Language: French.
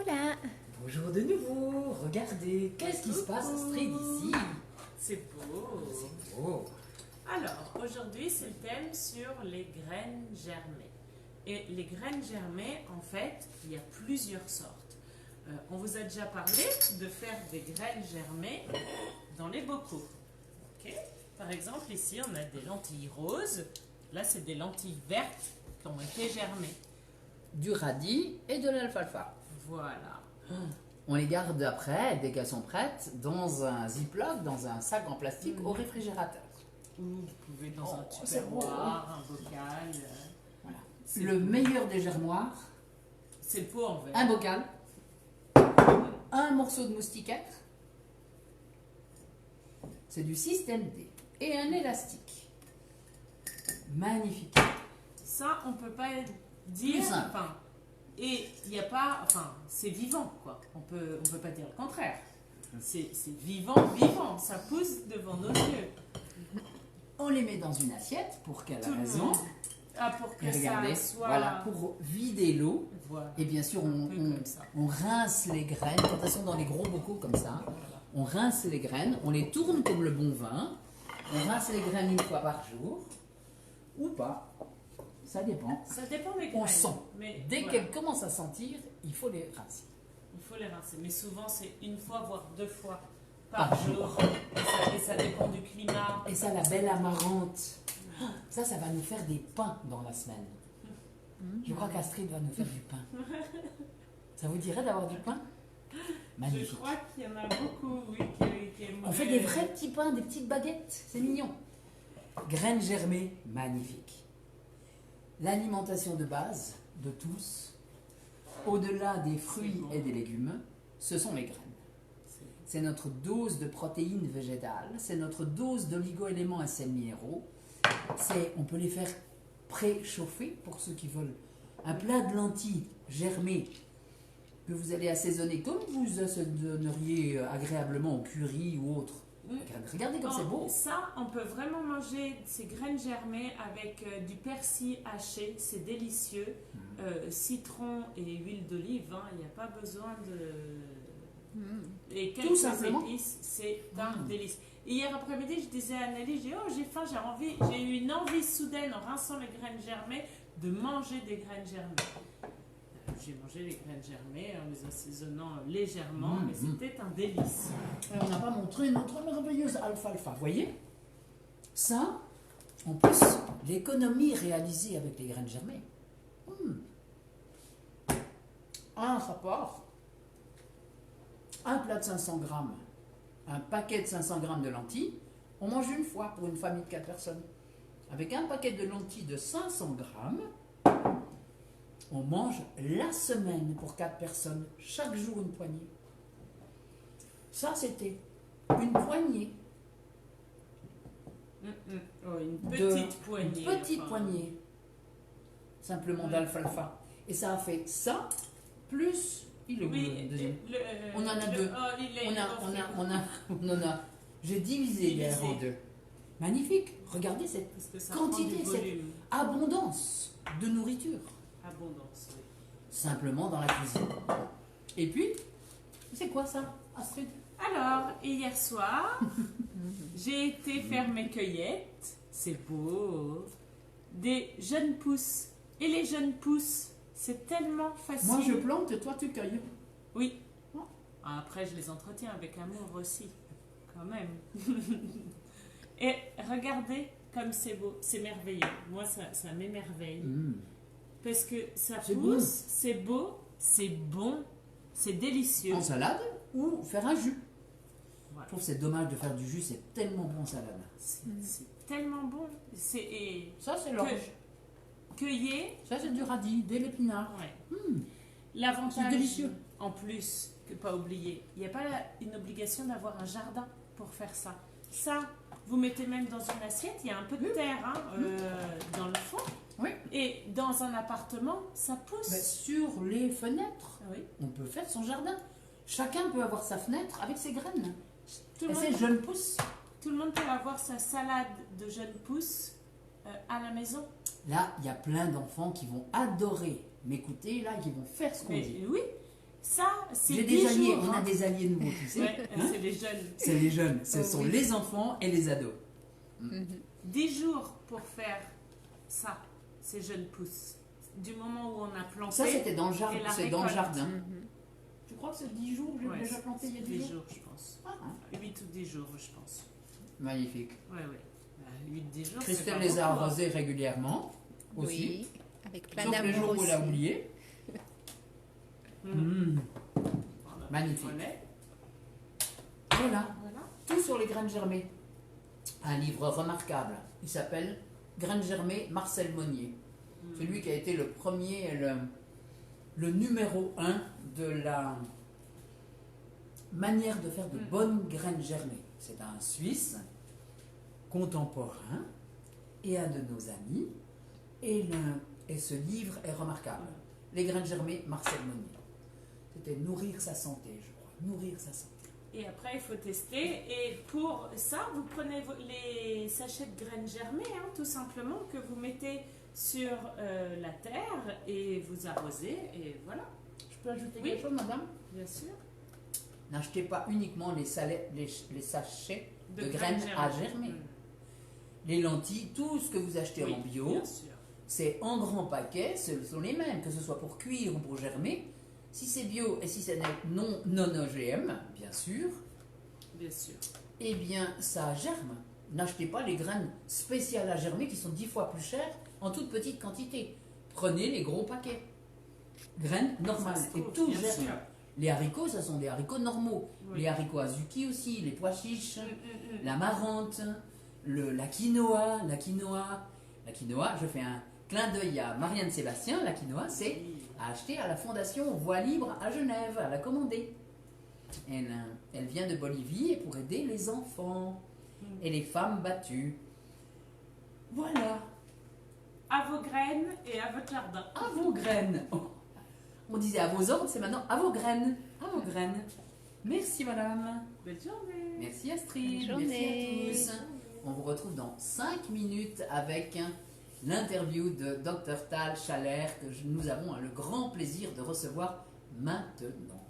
Hola. Bonjour de nouveau. Regardez, qu'est-ce qui se passe Astrid ici? C'est beau. C'est beau. Alors, aujourd'hui, c'est le thème sur les graines germées. Et les graines germées, en fait, il y a plusieurs sortes. On vous a déjà parlé de faire des graines germées dans les bocaux. Ok. Par exemple, ici, on a des lentilles roses. Là, c'est des lentilles vertes qui ont été germées. Du radis et de l'alfalfa. Voilà. On les garde après, dès qu'elles sont prêtes, dans un ziploc, dans un sac en plastique au réfrigérateur. Ou vous pouvez dans un c'est beau. tupperware, un bocal. Voilà. C'est Le beau. meilleur des germoirs, C'est le pot en verre. un bocal, un morceau de moustiquaire, c'est du système D, et un élastique. Magnifique. Ça, on peut pas dire. Plus simple. Enfin, et il n'y a pas. Enfin, c'est vivant, quoi. On peut pas dire le contraire. C'est vivant. Ça pousse devant nos yeux. On les met dans une assiette pour quelle Tout le raison? monde. Ah, pour que Et regardez, ça soit. voilà, pour vider l'eau. Voilà. Et bien sûr, Un peu comme ça. on rince les graines, quand elles sont dans les gros bocaux comme ça. On rince les graines, on les tourne comme le bon vin. On rince les graines une fois par jour. Ou pas. Ça dépend. Ça dépend des graines. On sent. Mais Dès voilà, qu'elles commencent à sentir, il faut les rincer. il faut les rincer. Mais souvent, c'est une fois, voire deux fois Par par jour. Et ça dépend du climat. Et ça, la belle amarante. Ça va nous faire des pains dans la semaine. Je crois qu'Astrid va nous faire du pain. Ça vous dirait d'avoir du pain? Je Magnifique. crois qu'il y en a beaucoup, oui, qui aimeraient. On fait des vrais petits pains, des petites baguettes, c'est mignon. Graines germées, magnifique. L'alimentation de base de tous, au-delà des fruits bon. et des légumes, ce sont les graines. C'est notre dose de protéines végétales, c'est notre dose d'oligo-éléments et sels minéraux. On peut les faire préchauffer pour ceux qui veulent. Un plat de lentilles germées que vous allez assaisonner comme vous assaisonneriez agréablement au curry ou autre. Regardez comme c'est beau. Ça, on peut vraiment manger ces graines germées avec du persil haché, c'est délicieux. Citron et huile d'olive, hein, il n'y a pas besoin de... Et quelques simplement. épices, c'est un délice. Et hier après-midi, je disais à Nelly, j'ai faim, j'ai eu une envie soudaine en rinçant les graines germées de manger des graines germées. J'ai mangé les graines germées en les assaisonnant légèrement, mais c'était un délice. On n'a pas montré notre merveilleuse alfalfa. Vous voyez? Ça, en plus, l'économie réalisée avec les graines germées. Un rapport. Un plat de 500 grammes, un paquet de 500 grammes de lentilles, on mange une fois pour une famille de 4 personnes. Avec un paquet de lentilles de 500 grammes, on mange la semaine pour 4 personnes, chaque jour une poignée. Ça, c'était une poignée. Oh, une petite poignée. Une petite poignée, simplement d'alfalfa. Et ça a fait ça, plus... Il est où, le deuxième? On en a deux. Oh, il est On en a. J'ai divisé l'air en deux. Magnifique. Regardez cette Parce que ça quantité, prend du cette volume. abondance de nourriture. Abondance, oui. Simplement dans la cuisine. Et puis, c'est quoi ça, Astrid? Alors, hier soir, j'ai été faire mes cueillettes. C'est beau. Des jeunes pousses. Et les jeunes pousses, c'est tellement facile. Moi, je plante et toi, tu cueilles. Oui. Après, je les entretiens avec amour aussi, quand même. Et regardez comme c'est beau, c'est merveilleux. Moi, ça m'émerveille. Parce que ça C'est pousse, bon. c'est beau, c'est bon, c'est délicieux. En salade ou faire un jus. Voilà. Je trouve que c'est dommage de faire du jus, c'est tellement bon en salade. C'est tellement bon. Ça, c'est l'orge. Cueillir. Ça, c'est du radis, de l'épinard. Ouais. L'avantage, C'est délicieux. en plus, que pas oublier, il n'y a pas une obligation d'avoir un jardin pour faire ça. Ça, vous mettez même dans une assiette, il y a un peu de terre dans le fond. Oui. Et dans un appartement, ça pousse. Mais sur les fenêtres, Oui. on peut faire son jardin. Chacun peut avoir sa fenêtre avec ses graines. Tout Et le, ces monde, jeunes pousses. tout le monde peut avoir sa salade de jeunes pousses à la maison. Là, il y a plein d'enfants qui vont adorer m'écouter, là, qui vont faire ce qu'on dit. Mais oui, Ça, c'est J'ai 10 des alliés, jours. on a hein. des alliés nouveaux, tu sais. Ouais, c'est les jeunes. C'est les jeunes, ce Oh, sont oui. les enfants et les ados. 10 jours pour faire ça, ces jeunes pousses. Du moment où on a planté. Ça, c'était dans le et jardin. la C'est dans le récolte. jardin. Mhm. Tu crois que c'est 10 jours que j'ai Ouais, déjà planté il y a 10 jours je pense. Ah, 8 ou 10 jours, je pense. magnifique. Ouais, ouais. 8-10 jours. Christelle c'est pas les a beaucoup, hein. arrosés régulièrement aussi. Oui, avec plein Sauf les jours d'amour où elle a aussi. oublié. Mhm. Voilà. Magnifique. Voilà. Voilà, Voilà. tout sur les graines germées. Un livre remarquable. Il s'appelle Graines germées, Marcel Monnier. C'est lui qui a été le premier, le numéro 1 de la manière de faire de bonnes graines germées. C'est un Suisse contemporain et un de nos amis. Et ce livre est remarquable. Les graines germées, Marcel Monnier. C'était nourrir sa santé, je crois. Nourrir sa santé. Et après, il faut tester. Et pour ça, vous prenez les sachets de graines germées, hein, tout simplement, que vous mettez sur la terre et vous arrosez. Et voilà, Je peux ajouter Oui. quelque chose, madame? bien sûr. N'achetez pas uniquement les sachets de graines à germer. Les lentilles, tout ce que vous achetez Oui, en bio, bien sûr. c'est en grands paquets, ce sont les mêmes, que ce soit pour cuire ou pour germer. Si c'est bio et si c'est non OGM, bien sûr, Bien sûr. eh bien ça germe. N'achetez pas les graines spéciales à germer qui sont 10 fois plus chères en toute petite quantité. Prenez les gros paquets. Graines normales. Ça se Et trouve, tout bien germe. sûr. Les haricots, ce sont des haricots normaux. Oui. Les haricots azuki aussi, les pois chiches, Mm. la marante, la quinoa. La quinoa, je fais un clin d'œil à Marianne Sébastien. La quinoa, c'est Oui. à acheter à la Fondation Voie Libre à Genève, à la commander. Elle vient de Bolivie pour aider les enfants et les femmes battues. Voilà, À vos graines et à votre jardin. à vos graines. Oh. On disait à vos ordres, c'est maintenant à vos graines. À vos graines. Merci madame. Belle journée. Merci Astrid. Bonne journée. Merci à tous. On vous retrouve dans 5 minutes avec l'interview de Dr Tal Chalère que nous avons le grand plaisir de recevoir maintenant.